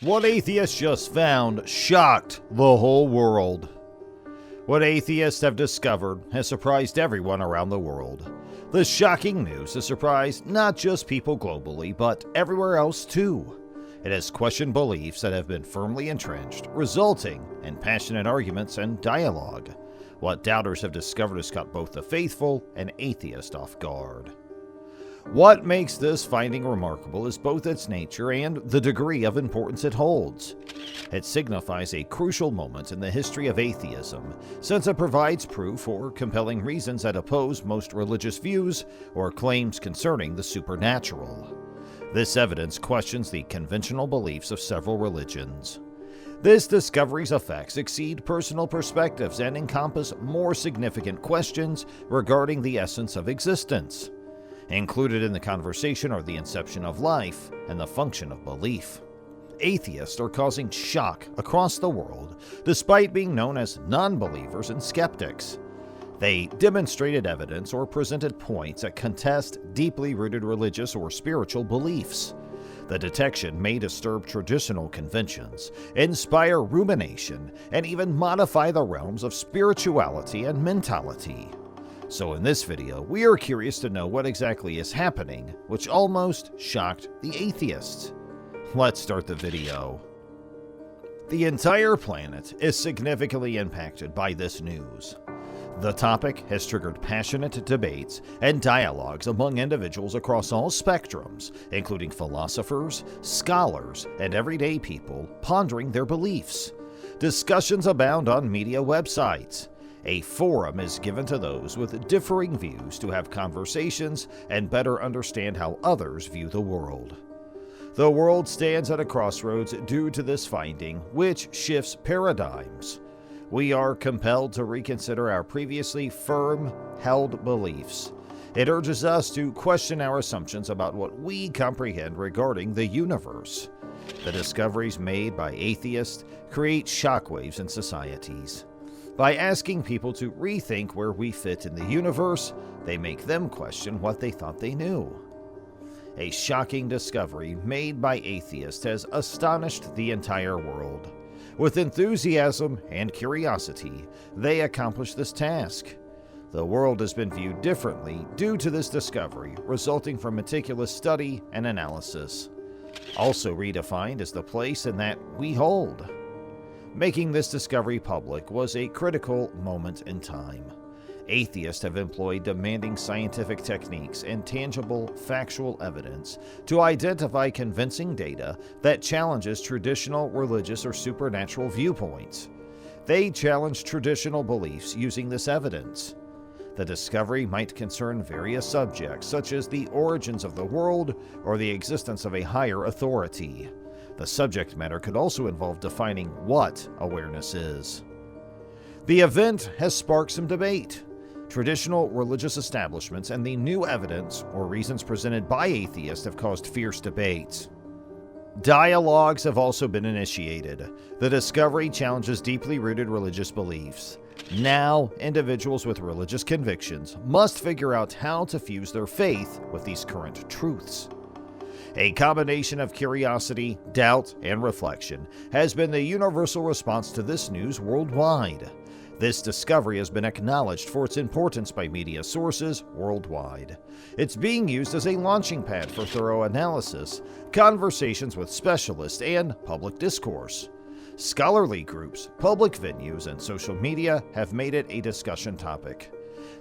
What atheists just found shocked the whole world. What atheists have discovered has surprised everyone around the world. The shocking news has surprised not just people globally, but everywhere else too. It has questioned beliefs that have been firmly entrenched, resulting in passionate arguments and dialogue. What doubters have discovered has caught both the faithful and atheist off guard. What makes this finding remarkable is both its nature and the degree of importance it holds. It signifies a crucial moment in the history of atheism, since it provides proof or compelling reasons that oppose most religious views or claims concerning the supernatural. This evidence questions the conventional beliefs of several religions. This discovery's effects exceed personal perspectives and encompass more significant questions regarding the essence of existence. Included in the conversation are the inception of life and the function of belief. Atheists are causing shock across the world, despite being known as non-believers and skeptics. They demonstrated evidence or presented points that contest deeply rooted religious or spiritual beliefs. The detection may disturb traditional conventions, inspire rumination, and even modify the realms of spirituality and mentality. So in this video, we are curious to know what exactly is happening, which almost shocked the atheists. Let's start the video. The entire planet is significantly impacted by this news. The topic has triggered passionate debates and dialogues among individuals across all spectrums, including philosophers, scholars, and everyday people pondering their beliefs. Discussions abound on media websites. A forum is given to those with differing views to have conversations and better understand how others view the world. The world stands at a crossroads due to this finding, which shifts paradigms. We are compelled to reconsider our previously firm-held beliefs. It urges us to question our assumptions about what we comprehend regarding the universe. The discoveries made by atheists create shockwaves in societies. By asking people to rethink where we fit in the universe, they make them question what they thought they knew. A shocking discovery made by atheists has astonished the entire world. With enthusiasm and curiosity, they accomplished this task. The world has been viewed differently due to this discovery, resulting from meticulous study and analysis. Also redefined is the place in that we hold. Making this discovery public was a critical moment in time. Atheists have employed demanding scientific techniques and tangible, factual evidence to identify convincing data that challenges traditional religious or supernatural viewpoints. They challenge traditional beliefs using this evidence. The discovery might concern various subjects, such as the origins of the world or the existence of a higher authority. The subject matter could also involve defining what awareness is. The event has sparked some debate. Traditional religious establishments and the new evidence or reasons presented by atheists have caused fierce debates. Dialogues have also been initiated. The discovery challenges deeply rooted religious beliefs. Now, individuals with religious convictions must figure out how to fuse their faith with these current truths. A combination of curiosity, doubt, and reflection has been the universal response to this news worldwide. This discovery has been acknowledged for its importance by media sources worldwide. It's being used as a launching pad for thorough analysis, conversations with specialists, and public discourse. Scholarly groups, public venues, and social media have made it a discussion topic.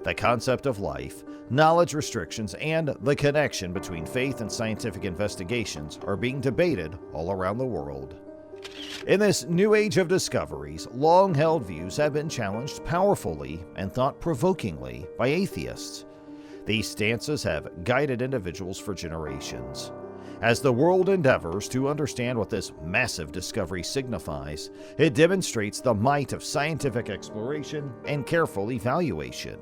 The concept of life, knowledge restrictions, and the connection between faith and scientific investigations are being debated all around the world. In this new age of discoveries, long-held views have been challenged powerfully and thought-provokingly by atheists. These stances have guided individuals for generations. As the world endeavors to understand what this massive discovery signifies, it demonstrates the might of scientific exploration and careful evaluation.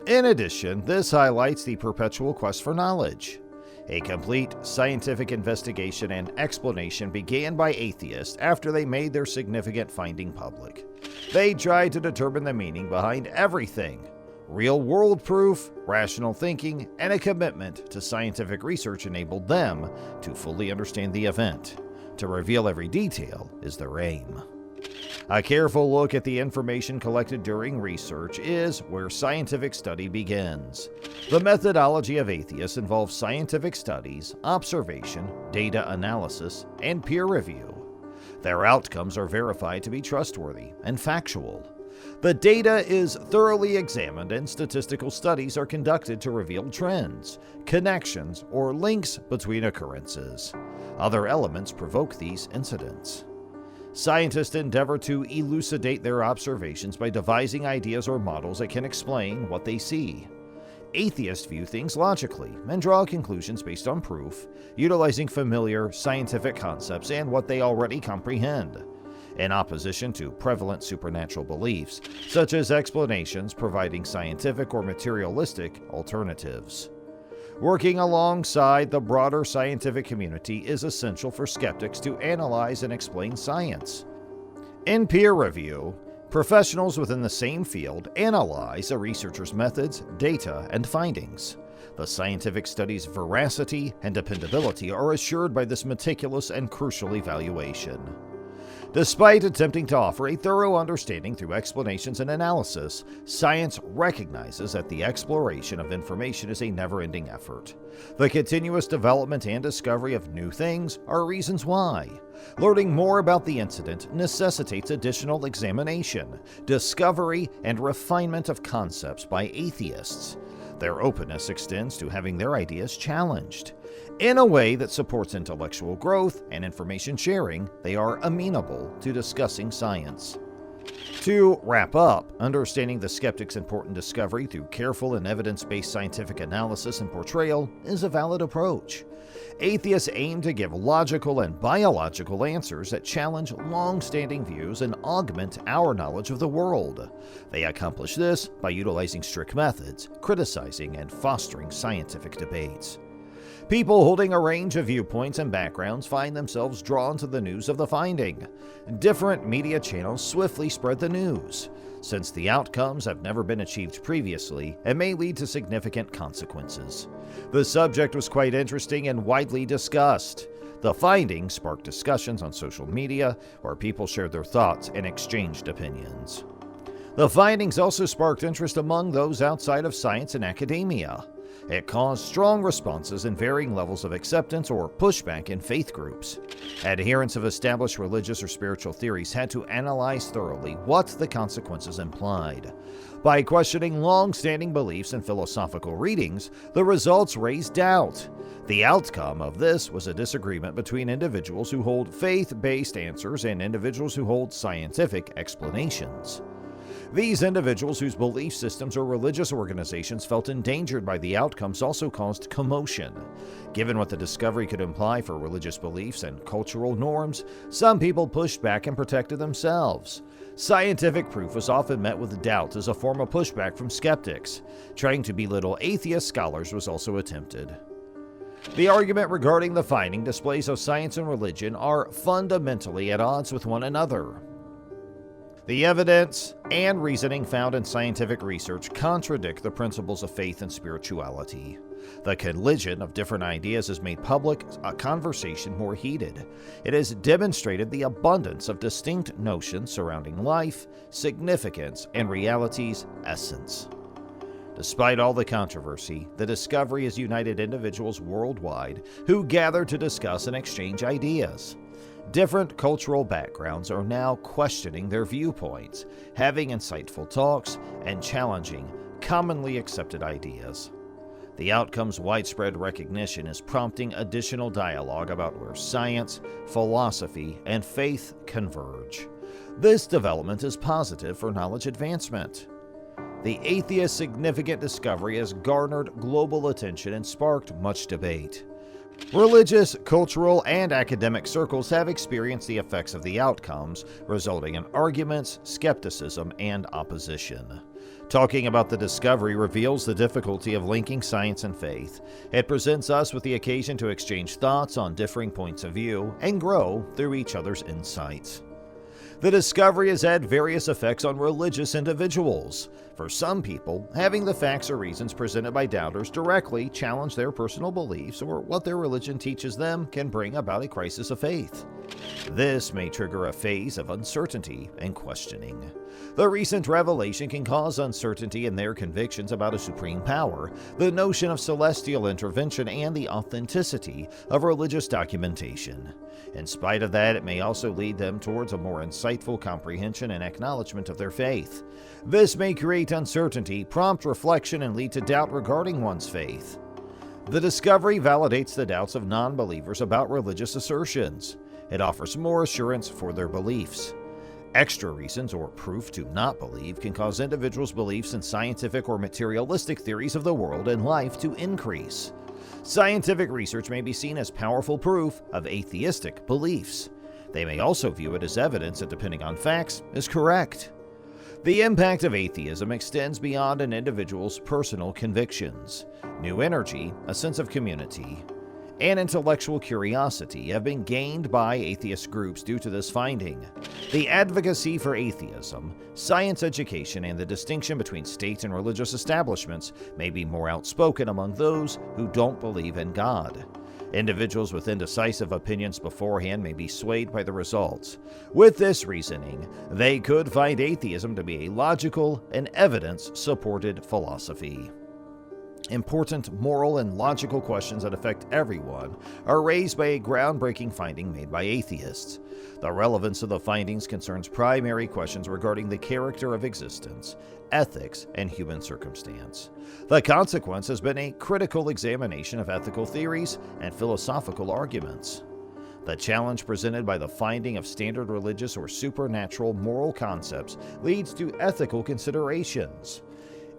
In addition, this highlights the perpetual quest for knowledge. A complete scientific investigation and explanation began by atheists after they made their significant finding public. They tried to determine the meaning behind everything. Real-world proof, rational thinking, and a commitment to scientific research enabled them to fully understand the event. to reveal every detail is their aim. A careful look at the information collected during research is where scientific study begins. The methodology of atheists involves scientific studies, observation, data analysis, and peer review. Their outcomes are verified to be trustworthy and factual. The data is thoroughly examined and statistical studies are conducted to reveal trends, connections, or links between occurrences. Other elements provoke these incidents. Scientists endeavor to elucidate their observations by devising ideas or models that can explain what they see. Atheists view things logically and draw conclusions based on proof, utilizing familiar scientific concepts and what they already comprehend, in opposition to prevalent supernatural beliefs, such as explanations providing scientific or materialistic alternatives. Working alongside the broader scientific community is essential for skeptics to analyze and explain science. In peer review, professionals within the same field analyze a researcher's methods, data, and findings. The scientific study's veracity and dependability are assured by this meticulous and crucial evaluation. Despite attempting to offer a thorough understanding through explanations and analysis, science recognizes that the exploration of information is a never-ending effort. The continuous development and discovery of new things are reasons why. Learning more about the incident necessitates additional examination, discovery, and refinement of concepts by atheists. Their openness extends to having their ideas challenged. In a way that supports intellectual growth and information sharing, they are amenable to discussing science. To wrap up, understanding the skeptic's important discovery through careful and evidence-based scientific analysis and portrayal is a valid approach. Atheists aim to give logical and biological answers that challenge long-standing views and augment our knowledge of the world. They accomplish this by utilizing strict methods, criticizing and fostering scientific debates. People holding a range of viewpoints and backgrounds find themselves drawn to the news of the finding. Different media channels swiftly spread the news, since the outcomes have never been achieved previously and may lead to significant consequences. The subject was quite interesting and widely discussed. The findings sparked discussions on social media, where people shared their thoughts and exchanged opinions. The findings also sparked interest among those outside of science and academia. It caused strong responses and varying levels of acceptance or pushback in faith groups. Adherents of established religious or spiritual theories had to analyze thoroughly what the consequences implied. By questioning long-standing beliefs and philosophical readings, the results raised doubt. The outcome of this was a disagreement between individuals who hold faith-based answers and individuals who hold scientific explanations. These individuals whose belief systems or religious organizations felt endangered by the outcomes also caused commotion. Given what the discovery could imply for religious beliefs and cultural norms, some people pushed back and protected themselves. Scientific proof was often met with doubt as a form of pushback from skeptics. Trying to belittle atheist scholars was also attempted. The argument regarding the finding displays how science and religion are fundamentally at odds with one another. The evidence and reasoning found in scientific research contradict the principles of faith and spirituality. The collision of different ideas has made public conversation more heated. It has demonstrated the abundance of distinct notions surrounding life, significance, and reality's essence. Despite all the controversy, the discovery has united individuals worldwide who gather to discuss and exchange ideas. Different cultural backgrounds are now questioning their viewpoints, having insightful talks, and challenging commonly accepted ideas. The outcome's widespread recognition is prompting additional dialogue about where science, philosophy, and faith converge. This development is positive for knowledge advancement. The atheist's significant discovery has garnered global attention and sparked much debate. Religious, cultural, and academic circles have experienced the effects of the outcomes, resulting in arguments, skepticism, and opposition. Talking about the discovery reveals the difficulty of linking science and faith. It presents us with the occasion to exchange thoughts on differing points of view and grow through each other's insights. The discovery has had various effects on religious individuals. For some people, having the facts or reasons presented by doubters directly challenge their personal beliefs or what their religion teaches them can bring about a crisis of faith. This may trigger a phase of uncertainty and questioning. The recent revelation can cause uncertainty in their convictions about a supreme power, the notion of celestial intervention, and the authenticity of religious documentation. In spite of that, it may also lead them towards a more insightful comprehension and acknowledgement of their faith. This may create uncertainty, prompt reflection, and lead to doubt regarding one's faith. The discovery validates the doubts of non-believers about religious assertions. It offers more assurance for their beliefs. Extra reasons or proof to not believe can cause individuals' beliefs in scientific or materialistic theories of the world and life to increase. Scientific research may be seen as powerful proof of atheistic beliefs. They may also view it as evidence that, depending on facts, is correct. The impact of atheism extends beyond an individual's personal convictions. New energy, a sense of community, and intellectual curiosity have been gained by atheist groups due to this finding. The advocacy for atheism, science education, and the distinction between state and religious establishments may be more outspoken among those who don't believe in God. Individuals with indecisive opinions beforehand may be swayed by the results. With this reasoning, they could find atheism to be a logical and evidence-supported philosophy. Important moral and logical questions that affect everyone are raised by a groundbreaking finding made by atheists. The relevance of the findings concerns primary questions regarding the character of existence, ethics, and human circumstance. The consequence has been a critical examination of ethical theories and philosophical arguments. The challenge presented by the finding of standard religious or supernatural moral concepts leads to ethical considerations.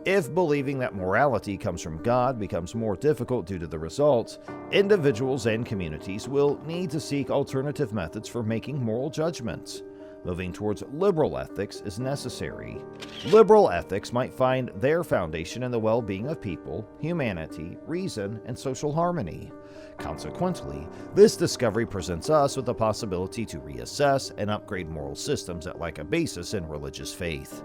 If believing that morality comes from God becomes more difficult due to the results, individuals and communities will need to seek alternative methods for making moral judgments. Moving towards liberal ethics is necessary. Liberal ethics might find their foundation in the well-being of people, humanity, reason, and social harmony. Consequently, this discovery presents us with the possibility to reassess and upgrade moral systems that lack a basis in religious faith.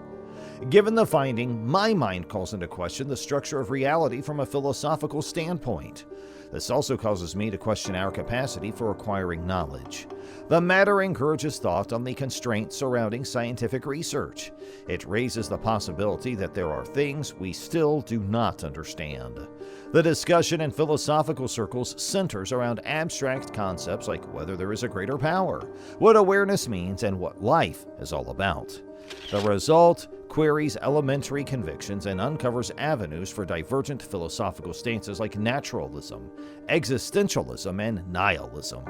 Given the finding, my mind calls into question the structure of reality from a philosophical standpoint. This also causes me to question our capacity for acquiring knowledge. The matter encourages thought on the constraints surrounding scientific research. It raises the possibility that there are things we still do not understand. The discussion in philosophical circles centers around abstract concepts like whether there is a greater power, what awareness means, and what life is all about. The result queries elementary convictions and uncovers avenues for divergent philosophical stances like naturalism, existentialism, and nihilism.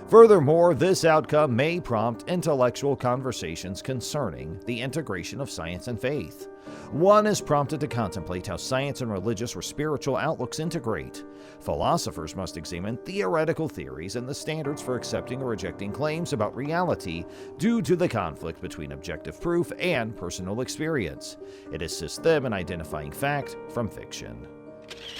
Furthermore, this outcome may prompt intellectual conversations concerning the integration of science and faith. One is prompted to contemplate how science and religious or spiritual outlooks integrate. Philosophers must examine theoretical theories and the standards for accepting or rejecting claims about reality due to the conflict between objective proof and personal experience. It assists them in identifying fact from fiction.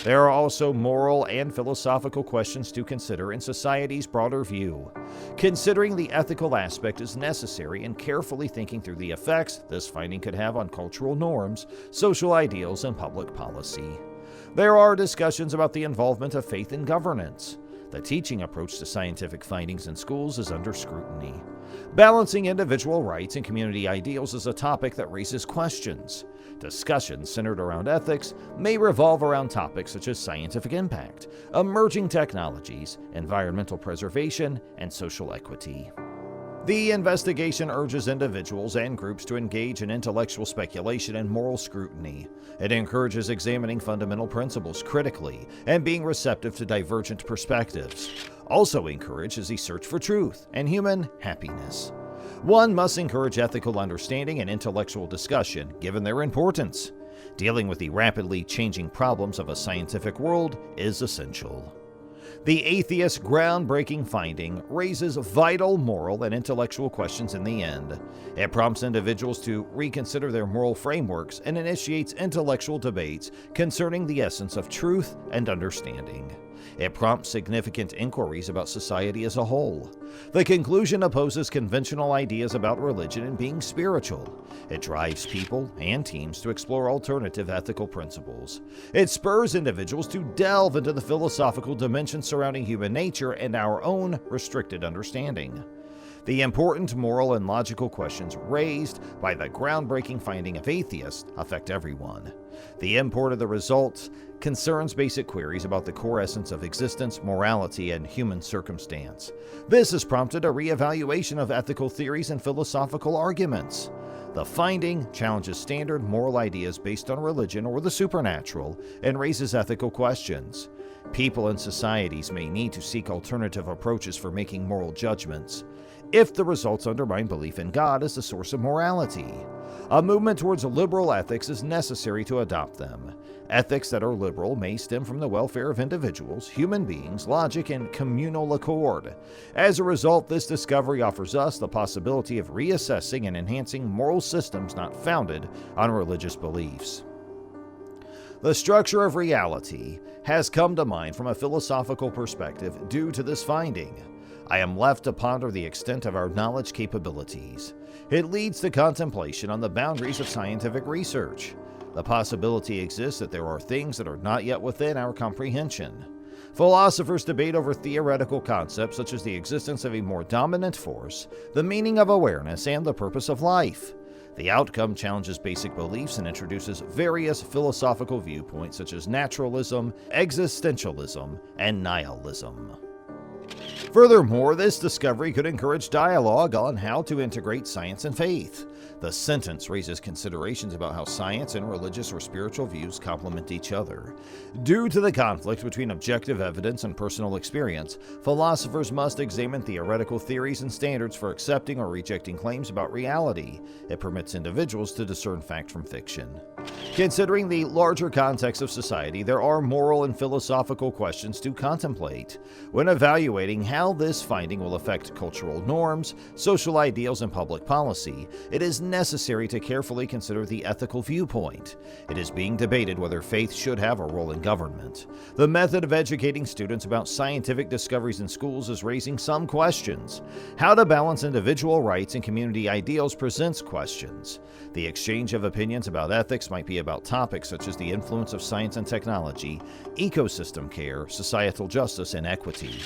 There are also moral and philosophical questions to consider in society's broader view. Considering the ethical aspect is necessary in carefully thinking through the effects this finding could have on cultural norms, social ideals, and public policy. There are discussions about the involvement of faith in governance. The teaching approach to scientific findings in schools is under scrutiny. Balancing individual rights and community ideals is a topic that raises questions. Discussions centered around ethics may revolve around topics such as scientific impact, emerging technologies, environmental preservation, and social equity. The investigation urges individuals and groups to engage in intellectual speculation and moral scrutiny. It encourages examining fundamental principles critically and being receptive to divergent perspectives. Also encourages a search for truth and human happiness. One must encourage ethical understanding and intellectual discussion, given their importance. Dealing with the rapidly changing problems of a scientific world is essential. The atheist's groundbreaking finding raises vital moral and intellectual questions in the end. It prompts individuals to reconsider their moral frameworks and initiates intellectual debates concerning the essence of truth and understanding. It prompts significant inquiries about society as a whole. The conclusion opposes conventional ideas about religion and being spiritual. It drives people and teams to explore alternative ethical principles. It spurs individuals to delve into the philosophical dimensions surrounding human nature and our own restricted understanding. The important moral and logical questions raised by the groundbreaking finding of atheists affect everyone. The import of the results concerns basic queries about the core essence of existence, morality, and human circumstance. This has prompted a reevaluation of ethical theories and philosophical arguments. The finding challenges standard moral ideas based on religion or the supernatural and raises ethical questions. People and societies may need to seek alternative approaches for making moral judgments if the results undermine belief in God as the source of morality. A movement towards liberal ethics is necessary to adopt them. Ethics that are liberal may stem from the welfare of individuals, human beings, logic, and communal accord. As a result, this discovery offers us the possibility of reassessing and enhancing moral systems not founded on religious beliefs. The structure of reality has come to mind from a philosophical perspective due to this finding. I am left to ponder the extent of our knowledge capabilities. It leads to contemplation on the boundaries of scientific research. The possibility exists that there are things that are not yet within our comprehension. Philosophers debate over theoretical concepts such as the existence of a more dominant force, the meaning of awareness, and the purpose of life. The outcome challenges basic beliefs and introduces various philosophical viewpoints such as naturalism, existentialism, and nihilism. Furthermore, this discovery could encourage dialogue on how to integrate science and faith. The sentence raises considerations about how science and religious or spiritual views complement each other. Due to the conflict between objective evidence and personal experience, philosophers must examine theoretical theories and standards for accepting or rejecting claims about reality. It permits individuals to discern fact from fiction. Considering the larger context of society, there are moral and philosophical questions to contemplate. When evaluating how this finding will affect cultural norms, social ideals, and public policy, it is necessary to carefully consider the ethical viewpoint. It is being debated whether faith should have a role in government. The method of educating students about scientific discoveries in schools is raising some questions. How to balance individual rights and community ideals presents questions. The exchange of opinions about ethics might be about topics such as the influence of science and technology, ecosystem care, societal justice, and equity.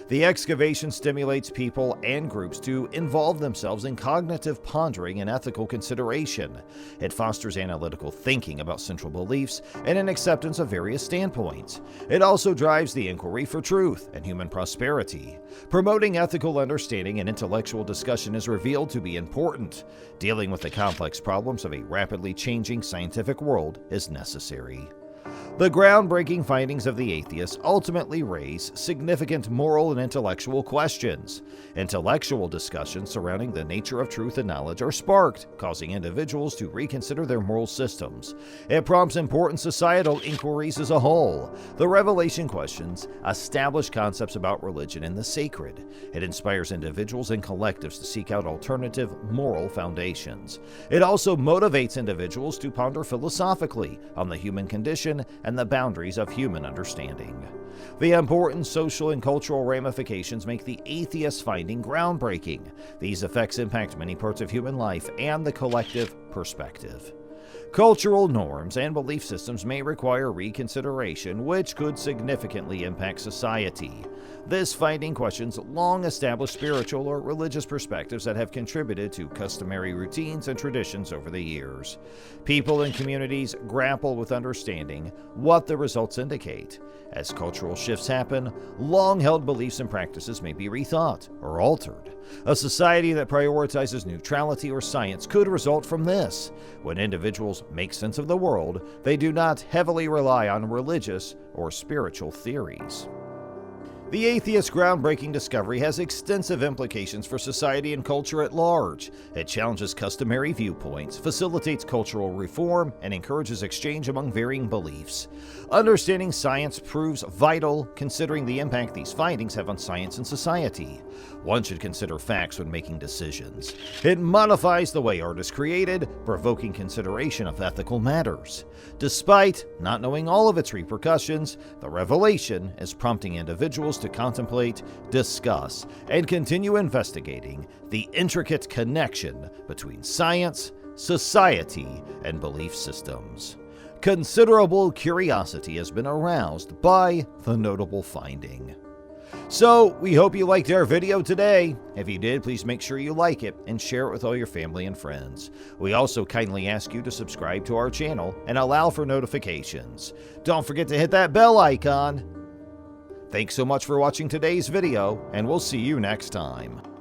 The excavation stimulates people and groups to involve themselves in cognitive pondering and ethical consideration. It fosters analytical thinking about central beliefs and an acceptance of various standpoints. It also drives the inquiry for truth and human prosperity. Promoting ethical understanding and intellectual discussion is revealed to be important. Dealing with the complex problems of a rapidly changing scientific world is necessary. The groundbreaking findings of the atheists ultimately raise significant moral and intellectual questions. Intellectual discussions surrounding the nature of truth and knowledge are sparked, causing individuals to reconsider their moral systems. It prompts important societal inquiries as a whole. The revelation questions establish concepts about religion and the sacred. It inspires individuals and collectives to seek out alternative moral foundations. It also motivates individuals to ponder philosophically on the human condition and the boundaries of human understanding. The important social and cultural ramifications make the atheist finding groundbreaking. These effects impact many parts of human life and the collective perspective. Cultural norms and belief systems may require reconsideration, which could significantly impact society. This finding questions long-established spiritual or religious perspectives that have contributed to customary routines and traditions over the years. People and communities grapple with understanding what the results indicate. As cultural shifts happen, long-held beliefs and practices may be rethought or altered. A society that prioritizes neutrality or science could result from this. When individuals make sense of the world, they do not heavily rely on religious or spiritual theories. The atheist's groundbreaking discovery has extensive implications for society and culture at large. It challenges customary viewpoints, facilitates cultural reform, and encourages exchange among varying beliefs. Understanding science proves vital, considering the impact these findings have on science and society. One should consider facts when making decisions. It modifies the way art is created, provoking consideration of ethical matters. Despite not knowing all of its repercussions, the revelation is prompting individuals to contemplate, discuss, and continue investigating the intricate connection between science, society, and belief systems. Considerable curiosity has been aroused by the notable finding. So, we hope you liked our video today. If you did, please make sure you like it and share it with all your family and friends. We also kindly ask you to subscribe to our channel and allow for notifications. Don't forget to hit that bell icon. Thanks so much for watching today's video, and we'll see you next time.